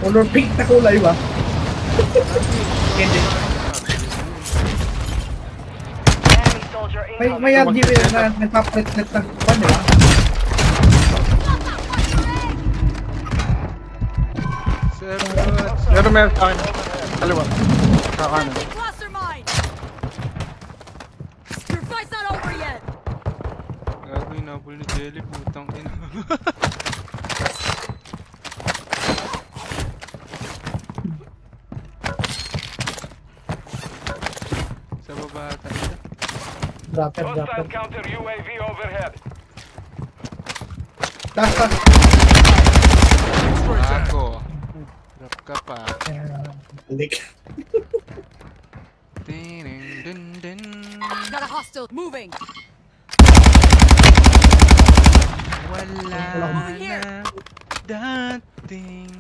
Color pink na kulay ba? Hindi. Enemy soldier May incoming. RGB na nagpa-fret-fret ng pan, di ba? Meron meron sa akin. Kaliwa. Kakanan. Cluster mine! Your fight's not over yet! Gago yung nabol ni Jelly, putang ina. Sa baba ata siya. Dropper. Hostile counter UAV overhead. Tas. Ako. Drop ka pa. Balik. Ding ding ding. Got a hostile moving! Wala Over here. na dating.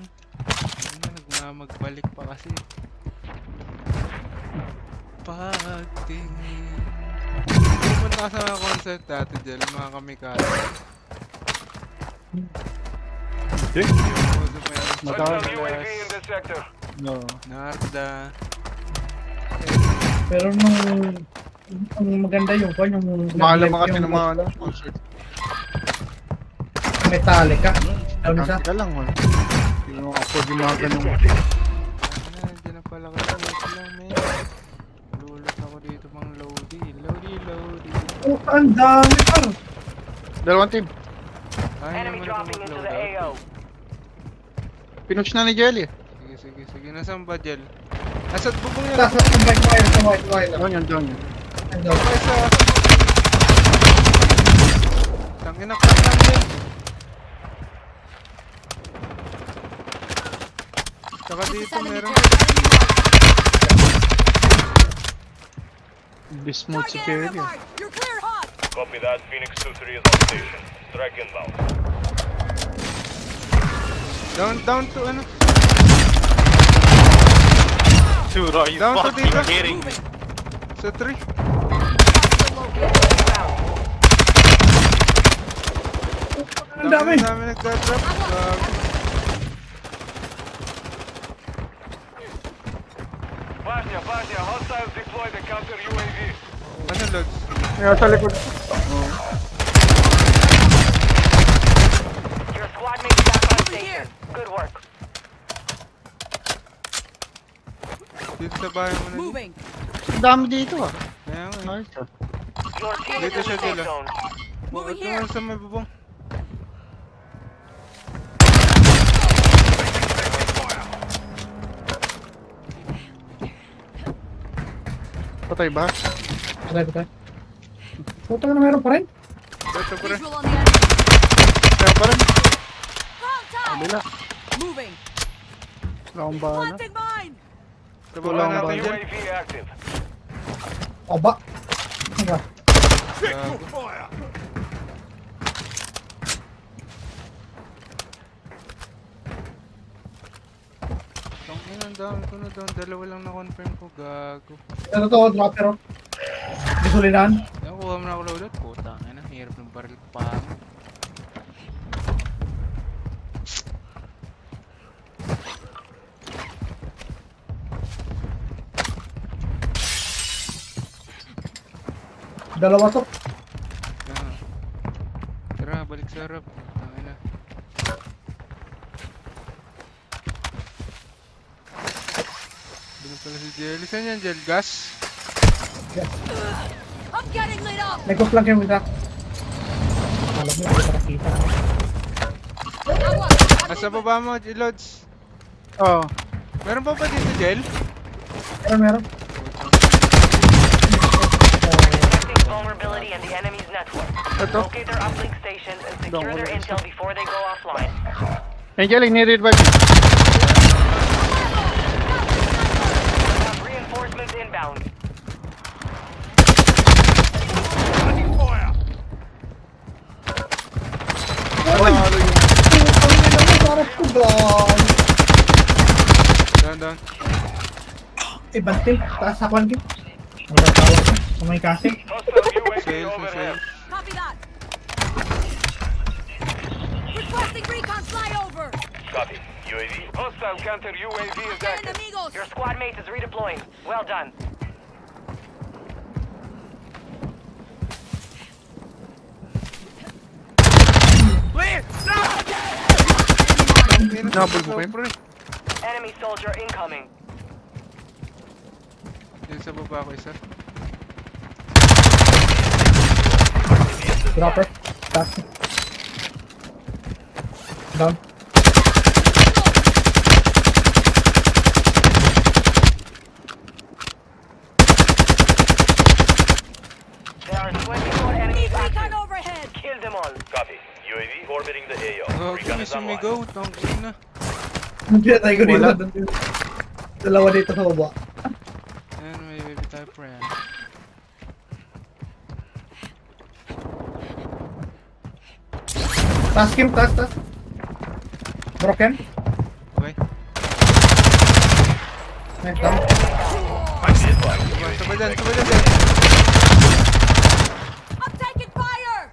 Nagmamagbalik pa kasi. Pagtingin. Pupunta ka sa mga concert dati dyan, mga kamikado. Hindi. Hostile UAV in the sector. No. Narda. Pero ang maganda yung kwan, yung Malam kasi ng mga concert. Metallica. Ano siya? Ka lang, wala. Hindi mo afford yung mga ganun. Dyan na pala ka. Wait lang, men. Lulot ako dito pang loady. Loady. Oh, ang dami par. Dalawang team. Ay, Enemy naman ako dropping into the mag-load out. AO. Pinuch na ni Jelly. Sige. Nasaan ba, Jel? Nasa bubong yan. Tas sa white wire. Doon yun. Ano? Ay, sa... Tangina ka lang din. Saka dito meron. Bismuth si Target area Jelly. marked! You're clear hot! Copy that. Phoenix 2-3 is on station. Strike inbound. Down to ano? Dude, are you Down to fucking dito. kidding me? Sa 3. Ang dami. Ang dami nagka-drop. Bosnia. Hostiles deploy the counter UAV. Ano, Lods? Kaya sa likod. Your squad mates back on Over here. station. Good work. Dito sa bahay mo na. Moving! Ang dami dito ah. Kaya nga. Nice ah. Your team is Dito in siya, the safe Jel. zone. Moving Ito here! nga sa may bubong. Patay ba? Patay. Puta na meron pa rin. Dito pa rin. Visual on the enemy! Kaya pa rin. Wrong time! Kabila. Moving! Wala akong bahala. Planting mine! Sa baba Kulang natin ba? dyan. UAV active. Aba. Ano? Gago. Tangina, ang dami ko na doon. Dalawa lang na-confirm ko. Gago. Ito to, dropper. Gasolinahan. Nakuha mo na ako loaded. Putang ina, hirap ng baril ko pa. Dalawa to. Ah. Tara, balik sa harap. Tangina. Doon pala si Jelly. Saan yan, Jel? Gas? I'm getting lit up! Nagpo-flank yung isa. Alam mo, hindi ka nakita. Nasa baba mo, Lods. Oo. Meron pa ba dito, Jel? Meron. Detecting vulnerability in the enemy's network. Ito. Locate their uplink stations and secure their intel before they go offline. Hey Jelly, ni-revive. Have reinforcements inbound. Panalo yung... Sarap ko, bro. Down. Ibang team. Taas sa kwan game. Tawag ka. Sa may kasi. Hostile UAV Sales. overhead. Copy that! Requesting recon flyover! Copy. UAV. Hostile counter UAV is Ten active. amigos. Your squad mate is redeploying. Well done. Nabol mo kayo, pre. Enemy soldier incoming. Yun sa baba ko isa. Dropper. Taxi. Down. There are 24 enemies Need recon active. overhead. Kill them all. Copy. UAV orbiting the AO. Gago, Recon may is online. sumigaw. Tangin na. Hindi na tayo ko dito. Dalawa dito sa baba. Ayan, may baby tayo, friend. Task him, task. Broken. Okay. Nice down. Sabay dyan. I'm taking fire.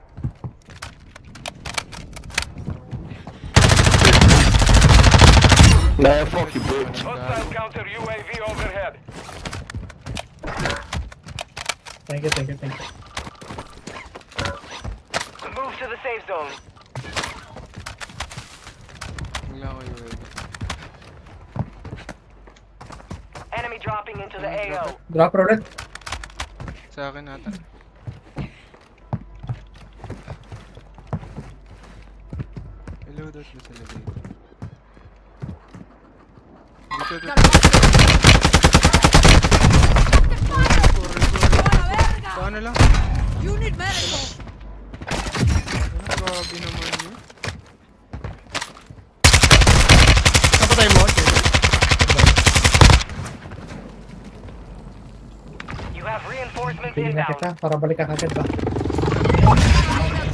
Hostile counter UAV overhead. Thank you. Move to the safe zone. Wala ko UAV. Enemy dropping into the AO. Dropper ulit. Sa akin ata. Hello, dot na sila dito. Dito. Got Active fire. Buena verga. Paano lang? You need medical. Grabe naman yun. Napatay mo. You have reinforcements Pili na inbound. kita para balik ka agad ba? I'll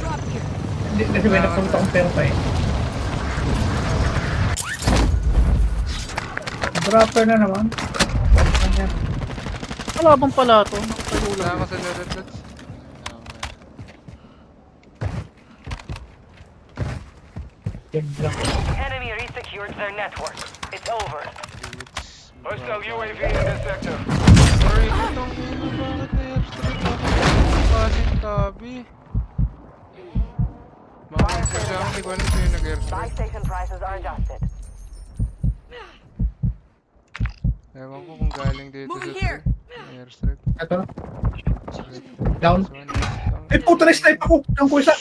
drop here. Hindi, kasi may nagpunta akong pera pa eh. Dropper na naman. Ayan. Kalabang pala to. Wala ka sa laro, Dots. Yan lang. Enemy resecured their network. It's over. Hostile UAV in the sector. Sorry, itong ino, bakit na-airstrike ako? Kasing tabi. Bakit kasi ako, hindi ko alam sa'yo Buy nag-airstrike. station prices are adjusted. Ewan ko kung galing dito Moving sa here. airstrike. Ito na. Down. Eh, puta na snipe ako. Down ko isa.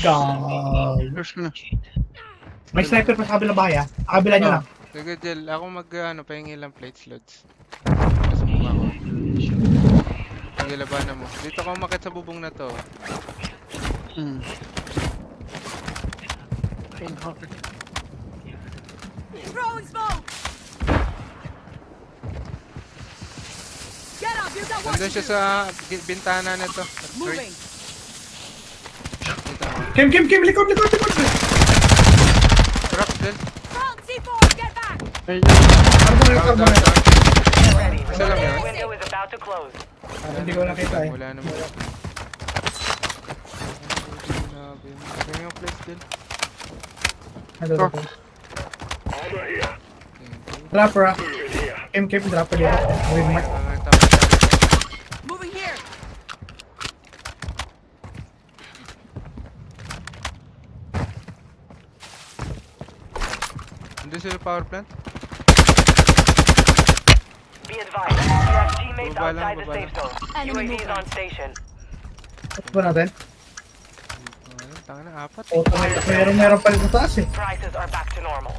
God. Nurse ko na. May sniper pa sa kabilang bahay ah. Sa kabila nyo lang. Sige, Jel, ako pahingi lang plate slots. Sa mukha ko. Sige, labanan mo. Dito ka umakit sa bubong na to. Hmm. Throwing smoke. Get up. You got work Nandun to siya do. sa bintana na to. Moving. Dito mo. Kim, likod. Drop, Jel. Front C4. Get back. Ay, Ano ba na? Get ready. Isa lang yan. The window is about to close. Hindi ko nakita eh. Wala naman. Kaya yung place, Jel. Ano ba? Dropper ah. Kim, dropper dito. Moving mark. Moving here. Nandun sila power plant? Be advised, you have teammates Baba lang, outside the baba safe zone. Enemy UAV is movement. on station. Ito ba natin? Tanga na, apat. Meron pa rin sa taas eh. Prices are back to normal.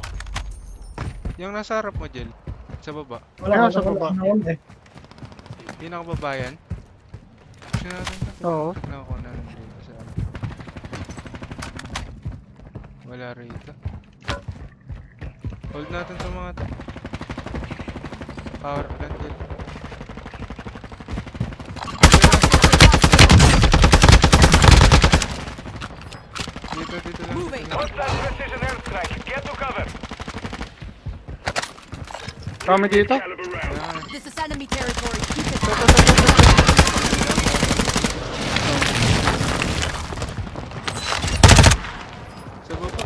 Yung nasa harap mo, Jel. Sa baba. Wala Sa baba. Wala eh. Hindi nakababayan. Gusto natin ito. oo. Tignan ko na rin dito sa amin. Wala rito. Hold natin sa mga to. Power plant, Jel. Dito lang. Moving. Hostile precision airstrike. Get to cover. Kami dito. Ayan. This is enemy territory. Keep it. Sa baba.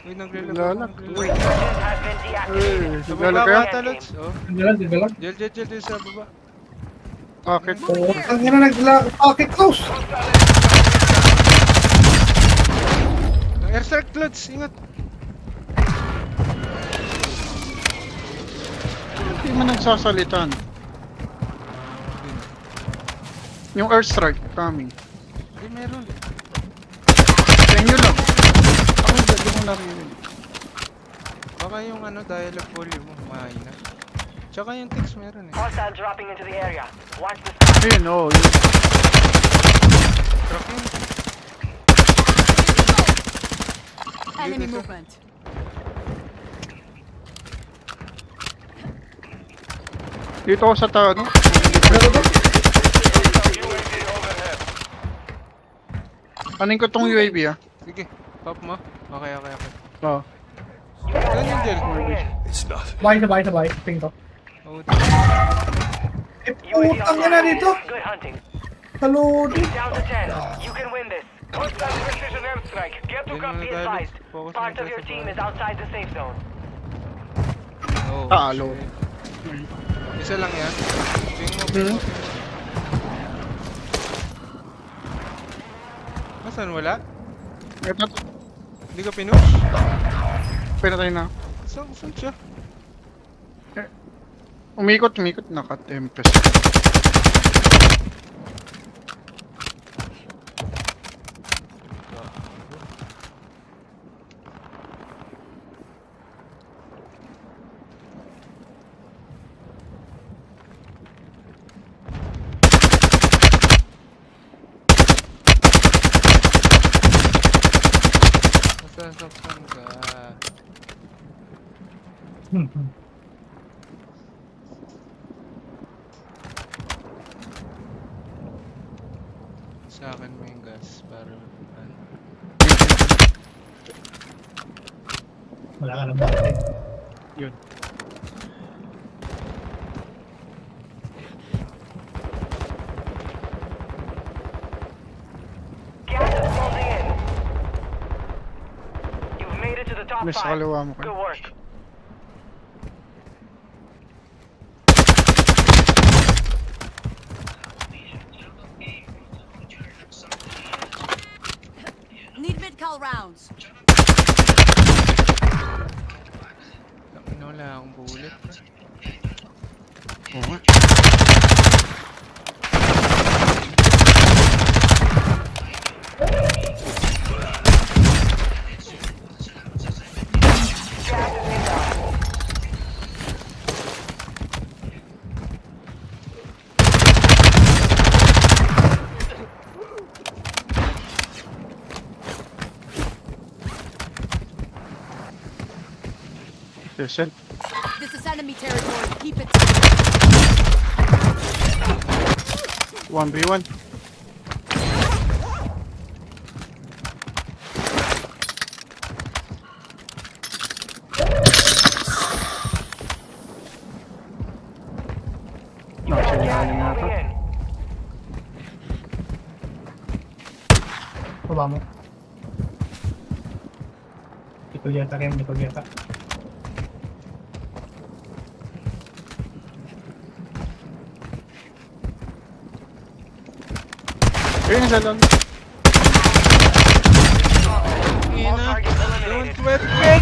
Uy, naglalaro. Lalak. Resurgence has been deactivated. Sa Naglalaro baba kaya? ata, Lods. Oh. Naglalag. Gel, sa baba. Bakit? Oo, ang ina nagla... Pocket close! Airstrike, Lods. Ingat. Hindi mo nagsasalitan. Yung airstrike coming. Hindi, meron. Sa inyo lang. Ako hindi mo narinig. Baka yung ano, dialogue volume mo, mahina. Tsaka yung text meron eh. Hostile dropping into the area. Watch the sky. Ayun, oo. Yun. Truck yun. Enemy Dito. movement. Dito ako sa tao, no? UAV overhead. Anin ko tong UAV, ah. Sige, pop mo. Okay. Oo. Saan yung gel? Sabay. Ping to. Oh, Putang ina dito! Good hunting. Saludi! Down to 10. You can win this. Hostile precision airstrike. Get to Yun cover. muna Be tayo, advised. Lods. Focus Part muna of your tayo sa team bahay. is outside the safe zone. Oh, Talo. shit. Isa lang yan. Ping mo. Nasaan wala? Ito, Hindi ka pinush? pinatay na. Saan siya? Umikot, naka-tempest. Nasasaktan ka. Sa akin mo yung gas para ano. Wala ka na battery. Yun. Gas is closing in. You've made it to the top May sa 5. kaliwa mo Good kayo. work. Need mid-call rounds. Wala akong bullet. Oo nga. Listen. This is enemy territory. Keep it. 1v1. Nakasinayan nga ito. Moving in. Baba mo. Hindi ko yata. Ayun, isa lang. All Ina. targets Don't eliminated. sweat me!